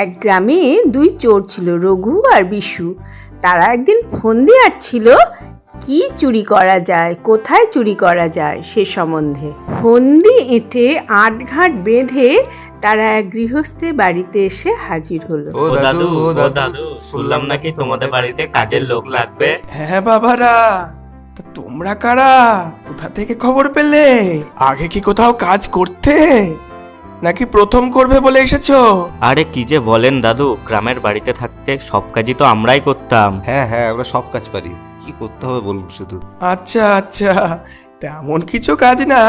এক গ্রামে দুই চোর ছিল, রঘু আর বিশু। তারা একদিন ফন্দি আঁটছিল কি চুরি করা যায়, কোথায় চুরি করা যায় সে সম্বন্ধে। ফন্দি এঁটে আটঘাট বেঁধে তারা এক গৃহস্থের বাড়িতে এসে হাজির হলো। ও দাদু, ও দাদু, শুনলাম নাকি তোমাদের বাড়িতে কাজের লোক লাগবে। হ্যাঁ বাবারা, তা তোমরা কারা? কোথা থেকে খবর পেলে? আগে কি কোথাও কাজ করতে, নাকি প্রথম করবে বলে এসেছো? আরে কি যে বলেন দাদু, গ্রামের বাড়িতে থাকতে সব কাজই তো আমরাই করতাম। হ্যাঁ হ্যাঁ, আমরা সব কাজ পারি, কি করতে হবে বলুন শুধু। আচ্ছা আচ্ছা, তেমন কিছু কাজ না,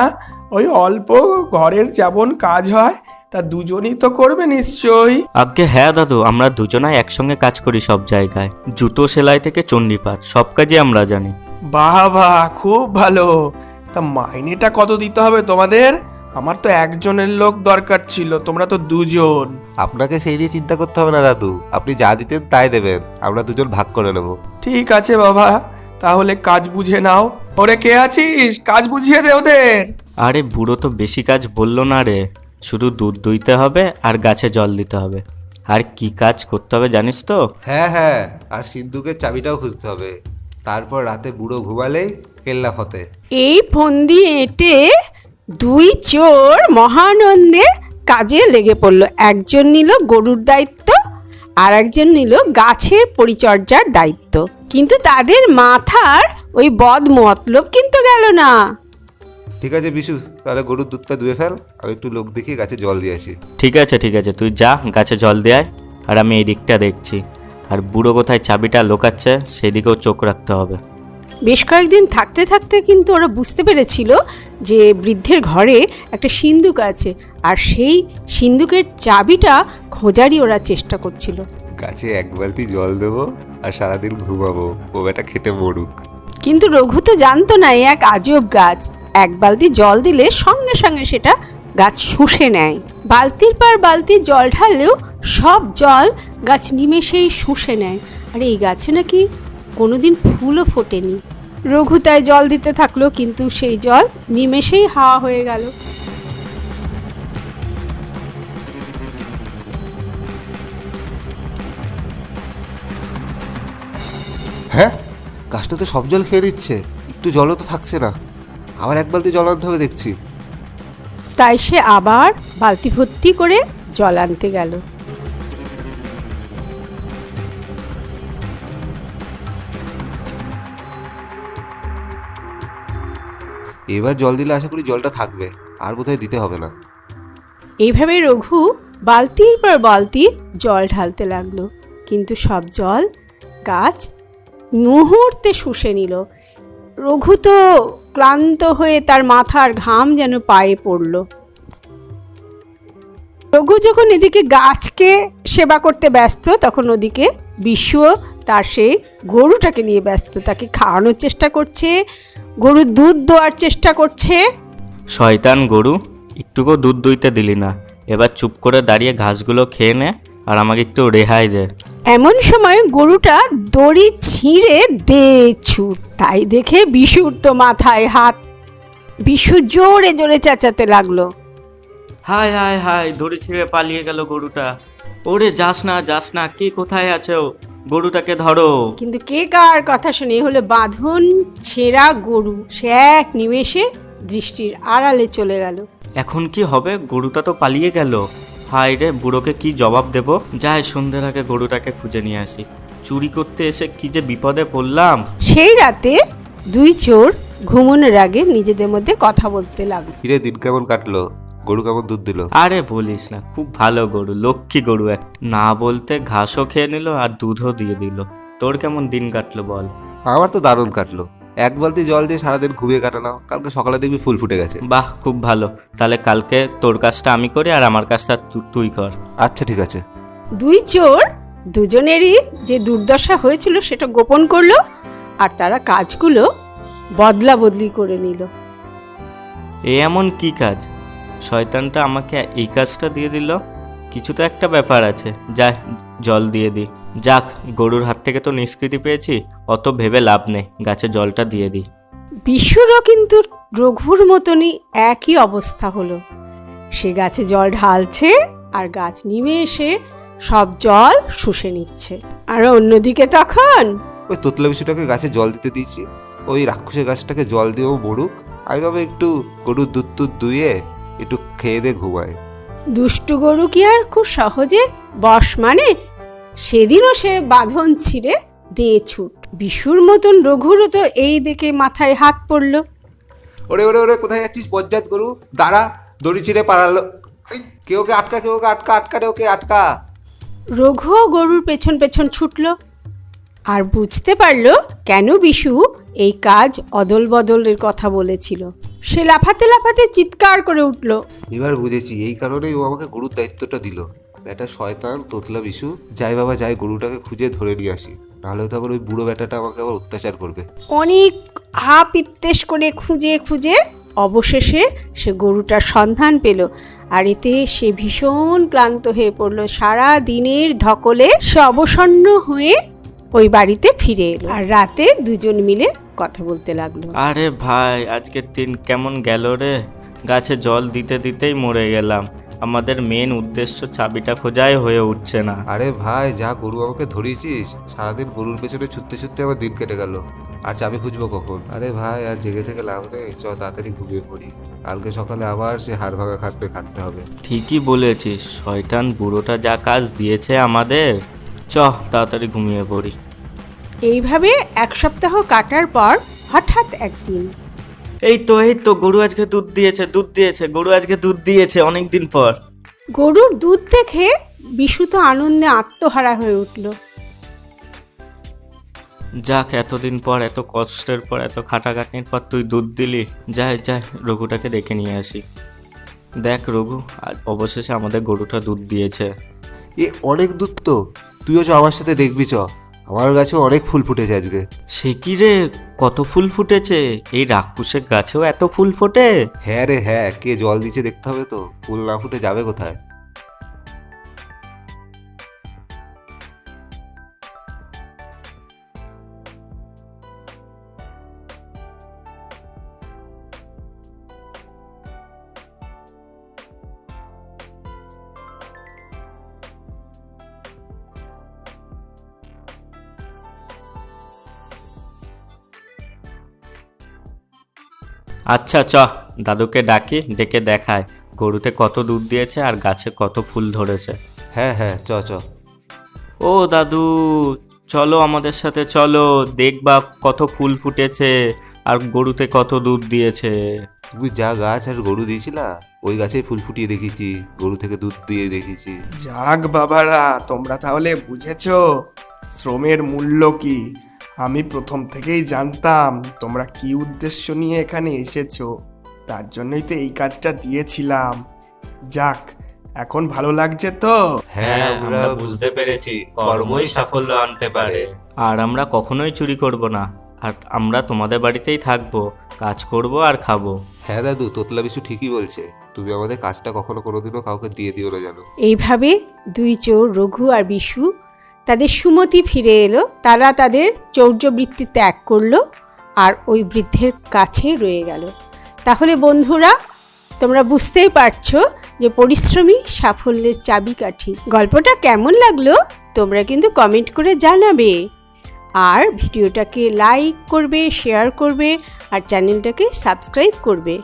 ওই অল্প ঘরের যেমন কাজ হয় তা দুজনই তো করবে নিশ্চয়ই। আগে হ্যাঁ দাদু, আমরা দুজনাই একসঙ্গে কাজ করি সব জায়গায়, জুতো সেলাই থেকে চণ্ডীপাঠ সব কাজই আমরা জানি। বাহ বাহ, খুব ভালো। তা মাইনেটা কত দিতে হবে তোমাদের? আমার তো একজনের লোক দরকার ছিল, তোমরা তো দুজন। আপনাকে সেই নিয়ে চিন্তা করতে হবে না দাদু, আপনি যা দিতেন তাই দেবেন, আমরা দুজন ভাগ করে নেব। ঠিক আছে বাবা, তাহলে কাজ বুঝে নাও। ওরে কে আছিস, কাজ বুঝিয়ে দে ওদের। আরে বুড়ো তো বেশি কাজ বললো না রে, শুধু দুধ দুইতে হবে আর গাছে জল দিতে হবে। আর কি কাজ করতে হবে জানিস তো? হ্যাঁ হ্যাঁ, আর সিন্ধুকের চাবিটাও খুঁজতে হবে, তারপর রাতে বুড়ো ঘুমালেই কেল্লা ফতে। এই ফন্দি এঁটে দুই চোর মহানন্দে কাজে লেগে পড়ল। একজন নিল গরুর দায়িত্ব আর একজন নিল গাছের পরিচর্যার দায়িত্ব। কিন্তু তাদের মাথার ওই বদ মতলব কিন্তু গেল না। ঠিক আছে বিশু, তাহলে গরুর দুধটা ধুয়ে ফেল, আমি একটু লোক দেখিয়ে গাছে জল দিয়ে আসি। ঠিক আছে, তুই যা গাছে জল দিয়ে আয়, আর আমি এই দিকটা দেখছি। আর বুড়ো কোথায় চাবিটা লোকাচ্ছে সেদিকেও চোখ রাখতে হবে। বেশ কয়েকদিন থাকতে থাকতে কিন্তু ওরা বুঝতে পেরেছিল যে বৃদ্ধের ঘরে একটা সিন্দুক আছে, আর সেই সিন্দুকের চাবিটা খোঁজারই ওরা চেষ্টা করছিল। গাছে এক বালতি জল দেবো আর সারাদিন ঘুমাবো, ও বেটা খেটে মরুক। কিন্তু রঘু তো জানতো না এ এক আজব গাছ। এক বালতি জল দিলে সঙ্গে সঙ্গে সেটা গাছ শুষে নেয়। বালতির পর বালতি জল ঢাললেও সব জল গাছ নিমেষেই শুষে নেয়। আর এই গাছে নাকি কোনোদিন ফুলও ফোটেনি। রঘু তাই জল দিতে থাকলো, কিন্তু সেই জল নিমেষেই হাওয়া হয়ে গেল। হ্যাঁ, গাছটা তো সব জল খেয়ে নিচ্ছে, একটু জলও তো থাকছে না। আবার এক বালতি জল আনতে হবে দেখছি। তাই সে আবার বালতি ভর্তি করে জল আনতে গেল। এবার জল দিলে আশা করি জলটা থাকবে, আর বোধহয় দিতে হবে না। এইভাবে রঘু বালতির পর বালতি জল ঢালতে লাগলো, কিন্তু সব জল গাছ মুহূর্তে শুষে নিল। রঘু তো ক্লান্ত হয়ে তার মাথার ঘাম যেন পায়ে পড়ল। রঘু যখন এদিকে গাছকে সেবা করতে ব্যস্ত, তখন ওদিকে বিশুও তার সেই গরুটাকে নিয়ে ব্যস্ত। তাকে খাওয়ানোর চেষ্টা করছে, গরুর দুধ দোয়ার চেষ্টা করছে। শয়তান গরু, একটুকু দুধ দুইতে দিলি না, এবার চুপ করে দাঁড়িয়ে ঘাসগুলো খেয়ে নে আর আমাকে একটু রেহাই দে। এমন সময় গরুটা দড়ি ছিঁড়ে দে ছুট। তাই দেখে বিশুর তো মাথায় হাত। বিশু জোরে জোরে চেঁচাতে লাগলো। হায় হায় হায়, দড়ি ছিঁড়ে পালিয়ে গেল গরুটা। ওরে যাস না, কে কোথায় আছো? গরুটাকে ধরো। কিন্তু কে কার কথা শুনে হলো বাঁধন ছেঁড়া গরু। সে এক নিমেষে দৃষ্টির আড়ালে চলে গেল। এখন কি হবে? গরুটা তো পালিয়ে গেল। হায় রে, বুড়োকে কি জবাব দেব? যাই সন্ধ্যের আগে গরুটাকে খুঁজে নিয়ে আসি। চুরি করতে এসে কি যে বিপদে পড়লাম। সেই রাতে দুই চোর ঘুমোনোর আগে নিজেদের মধ্যে কথা বলতে লাগলো। হিরে, দিন কেমন কাটলো? গরু কেমন দুধ দিল? আরে বলিস না, খুব ভালো গরু, লক্ষ্মী গরু এক। না বলতে ঘাসও খেয়ে নিল আর দুধও দিয়ে দিল। তোর কেমন দিন কাটলো বল? আমার তো দারুণ কাটলো, এক বালতি জল দিয়ে সারাদিন ঘুমিয়ে কাটানো, কালকে সকালে দেখবি ফুল ফুটে গেছে। বাহ, খুব ভালো। তাহলে কালকে তোর কাজটা আমি করি আর আমার কাজটা তুই কর। আচ্ছা ঠিক আছে। দুই চোর দুজনেরই যে দুর্দশা হয়েছিল সেটা গোপন করলো, আর তারা কাজগুলো বদলা বদলি করে নিল। এ এমন কি কাজ? শয়তানটা আমাকে এই কাজটা দিয়ে দিল। কিছু তো একটা ব্যাপার আছে। যা, জল দিয়ে দিই। যাক, গরুর হাত থেকে তো নিষ্কৃতি পেয়েছি, অত ভেবে লাভ নেই, গাছে জলটা দিয়ে দিই। বিশুরও কিন্তু রঘুর মতনই একই অবস্থা হলো। সে গাছে জল ঢালছে আর গাছ নিমেষে সব জল শুষে নিচ্ছে। আর অন্যদিকে তখন ওই তোতলা বিশুটাকে গাছে জল দিতে দিয়েছি, ওই রাক্ষসের গাছটাকে জল দিয়েও মরুক, আমি ভাবে একটু গরুর দুধ টুধ দুইয়ে একটু খেয়ে দিয়ে ঘুমায়। দুষ্টু গরু কি আর খুব সহজে বশ মানে? সেদিনও সে বাঁধন ছিঁড়ে দিয়ে ছুট। বিশুর মতন রঘুরও তো এই দেখে মাথায় হাত পড়ল। ওরে ওরে ওরে, কোথায় যাচ্ছিস বজ্জাত গরু? দাঁড়া, দড়ি ছিঁড়ে পালালো। কেউ ওকে আটকা, কেউ ওকে আটকা, আটকা রে ওকে আটকা। রঘুও গরুর পেছন পেছন ছুটল আর বুঝতে পারল কেন বিশু এই কাজ অদল বদলের কথা বলেছিল। সে লাফাতে লাফাতে চিৎকার করে উঠল। এবার বুঝেছি এই কারণেই ও আমাকে গরুর দায়িত্বটা দিল। বেটা শয়তান তোতলা বিশু, যাই বাবা যাই, গরুটাকে খুঁজে ধরে নিয়ে আসি, নাহলে তো আবার ওই বুড়ো বেটাটা আমাকে আবার অত্যাচার করবে। অনেক হাপিত্তেশ করে খুঁজে খুঁজে অবশেষে সে গরুটার সন্ধান পেল। আর এতে সে ভীষণ ক্লান্ত হয়ে পড়ল। সারা দিনের ধকলে সে অবসন্ন হয়ে ওই বাড়িতে ফিরে এলো আর রাতে দুজন মিলে কথা বলতে লাগলো। আরে ভাই, আজকের দিন কেমন গেল রে। গাছে জল দিতে দিতেই মরে গেলাম। আমাদের মেন উদ্দেশ্য চাবিটা খোঁজাই হয়ে উঠছে না। আরে ভাই, যা গরু আমাকে ধরিয়েছিস, সারাদিন গরুর পেছনে ছুটতে ছুটতে আমার দিন কেটে গেল, আর চাবি খুঁজবো কখন? আরে ভাই, আর জেগে থেকে লাভ নেই, চ তাড়াতাড়ি ঘুমিয়ে পড়ি, কালকে সকালে আবার সে হাড় ভাঙা খাটতে হবে। ঠিকই বলেছিস, শয়তান বুড়োটা যা কাজ দিয়েছে আমাদের। চ তাড়াতাড়ি ঘুমিয়ে পড়ি। এইভাবে এক সপ্তাহ কাটার পর হঠাৎ একদিন এই তো গরু আজকে দুধ দিয়েছে, গরু আজকে দুধ দিয়েছে অনেক দিন পর। গরুর দুধ দেখে বিশু তো আনন্দে আত্মহারা হয়ে উঠল। যাক, এতদিন পর, এত কষ্টের পর, এত খাটাখাটনির পর তুই দুধ দিলি। যাই রঘুটাকে ডেকে নিয়ে আসি। দেখ রঘু, আজ অবশেষে আমাদের গরুটা দুধ দিয়েছে। এ অনেক দুধ তো, তুইও চ আমার সাথে দেখবি, চ, আমার গাছে অনেক ফুল ফুটেছে আজকে। সে কি রে, কত ফুল ফুটেছে? এই রাক্ষসের গাছেও এত ফুল ফোটে? হ্যাঁ রে হ্যাঁ, কে জল দিচ্ছে দেখতে হবে তো, ফুল না ফুটে যাবে কোথায়? আচ্ছা দাদুকে ডাকি, ডেকে দেখায় গরুতে কত দুধ দিয়েছে আর গাছে কত ফুল ধরেছে। হ্যাঁ হ্যাঁ, চ চ। ও দাদু, চলো আমাদের সাথে, চলো দেখবা কত ফুল ফুটেছে আর গরুতে কত দুধ দিয়েছে। তুমি যা গাছ আর গরু দিয়েছিলা, ওই গাছেই ফুল ফুটিয়ে দেখেছি, গরু থেকে দুধ দিয়ে দেখেছি। যাক বাবারা, তোমরা তাহলে বুঝেছো শ্রমের মূল্য কি। আমি প্রথম থেকেই জানতাম তোমরা কি উদ্দেশ্য নিয়ে এখানে এসেছো, তার জন্যই তো এই কাজটা দিয়েছিলাম। যাক, এখন ভালো লাগছে তো? হ্যাঁ, আমরা বুঝতে পেরেছি কর্মই সাফল্য আনতে পারে। আর আমরা কখনোই চুরি করব না, আর আমরা তোমাদের বাড়িতেই থাকবো, কাজ করব আর খাবো। হ্যাঁ দাদু, তোতলা বিশু ঠিকই বলছে, তুমি আমাদের কাজটা কখনো কোনোদিনও কাউকে দিয়ে দিও না জানো। এইভাবে দুই চোর রঘু আর বিশু তাদের সুমতি ফিরে এলো। তারা তাদের চৌর্যবৃত্তি ত্যাগ করলো আর ওই বৃদ্ধের কাছে রয়ে গেল। তাহলে বন্ধুরা, তোমরা বুঝতেই পারছো যে পরিশ্রমী সাফল্যের চাবিকাঠি। গল্পটা কেমন লাগলো তোমরা কিন্তু কমেন্ট করে জানাবে, আর ভিডিওটাকে লাইক করবে, শেয়ার করবে আর চ্যানেলটাকে সাবস্ক্রাইব করবে।